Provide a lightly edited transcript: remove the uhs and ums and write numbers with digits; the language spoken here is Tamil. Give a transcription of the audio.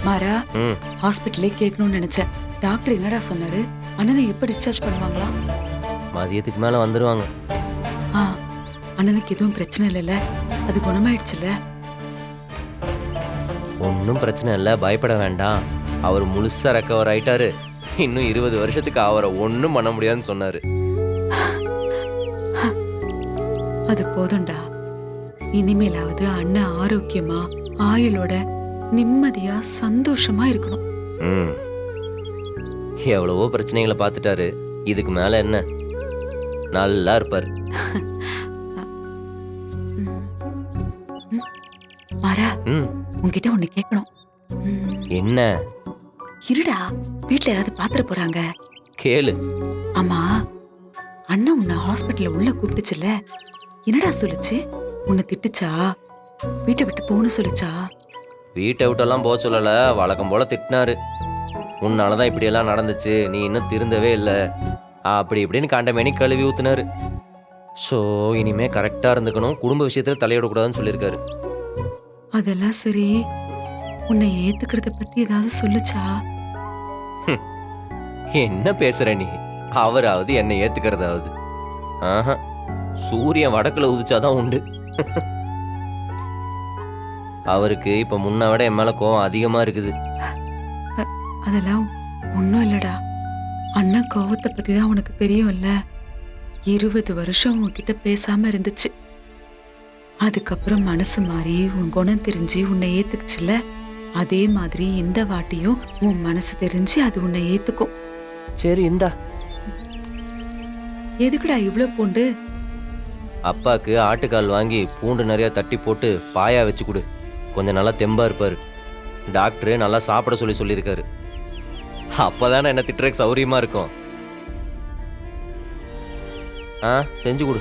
மாறா ம் ஹாஸ்பிட்டலே கேட்கணும்னு நினைச்சேன். டாக்டர் என்னடா சொன்னாரு? அண்ணனை எப்ப டிஸ்சார்ஜ் பண்ணுவாங்களா? மதியத்துக்கு மேலே வந்துடுவாங்க. ஆ, அண்ணனுக்கு எதுவும் பிரச்சனை இல்லைல்ல? அது குணமாயிடுச்சுல்ல? ஒன்றும் பிரச்சனை இல்லை, பயப்பட வேண்டாம். அவர் முழுசா ரெக்கவர் ஆயிட்டாரு. இன்னும் 20 வருஷத்துக்கு அவரை ஒன்றும் பண்ண முடியாதுன்னு சொன்னாரு. அது போதும்டா. இனிமேலாவது அண்ணன் ஆரோக்கியமா ஆயுளோட நிம்மதியா சந்தோஷமா இருக்கணும். ம் எவ்வளவோ பிரச்சனைகளை பார்த்துட்டாரு. இதுக்கு மேலே என்ன? நல்லா இருப்பார். ம். ம். மாறா, ம் உன்கிட்ட ஒண்ணு கேட்கணும். என்ன? இருடா, வீட்ல யாராவது பாத்திர போறாங்க. கேளு. ஆமா, அண்ணன் உன்னை ஹாஸ்பிட்டல்ல உள்ள கூப்பிட்டுச்சுல, என்னடா சொல்லுச்சு? உன்னை திட்டுச்சா? வீட்டை விட்டு போன்னு சொல்லுச்சா? வீட்டை விட்டெல்லாம் போக சொல்லலை, வழக்கம் போல் திட்டினாரு. உன்னால தான் இப்படியெல்லாம் நடந்துச்சு, நீ இன்னும் திருந்தவே இல்லை, அப்படி இப்படின்னு கண்டமேனி கழுவி ஊத்துனாரு. ஸோ இனிமே கரெக்டாக இருந்துக்கணும், குடும்ப விஷயத்தில் தலையிடக்கூடாதுன்னு சொல்லியிருக்காரு. அதெல்லாம் சரி, உன்னை ஏத்துக்கிறத பத்தி ஏதாவது சொல்லுச்சா? என்ன பேசுற நீ? அவராவது என்னை ஏத்துக்கிறதாவது? ஆஹா, சூரியன் வடக்குல உதிச்சாதான் உண்டு. அவருக்கு இப்ப முன்ன விட என் மேல கோவம் அதிகமா இருக்குது. அதெல்லாம் ஒண்ணும் இல்லடா. அண்ணன் கோவத்தை பத்தி தான் உனக்கு தெரியும்ல. 20 வருஷம் உன்கிட்ட பேசாம இருந்துச்சு. அதுக்கப்புறம் மனசு மாறி உன் குணம் தெரிஞ்சு உன்னை ஏத்துக்குச்சுல, அதே மாதிரி இந்த வாட்டியும் உன் மனசு தெரிஞ்சு அது உன்னை ஏத்துக்கும். சரி இந்தா. எதுக்குடா இவ்ளோ பூண்டு? அப்பாக்கு ஆட்டுக்கால் வாங்கி பூண்டு நிறைய தட்டி போட்டு பாயா வச்சு கொடு, கொஞ்சம் நல்லா தெம்பா இருப்பாரு. டாக்டரு நல்லா சாப்பிட சொல்லியிருக்காரு. அப்பதானே என்ன திட்டுறதுக்கு சௌரியமா இருக்கும். செஞ்சு கொடு.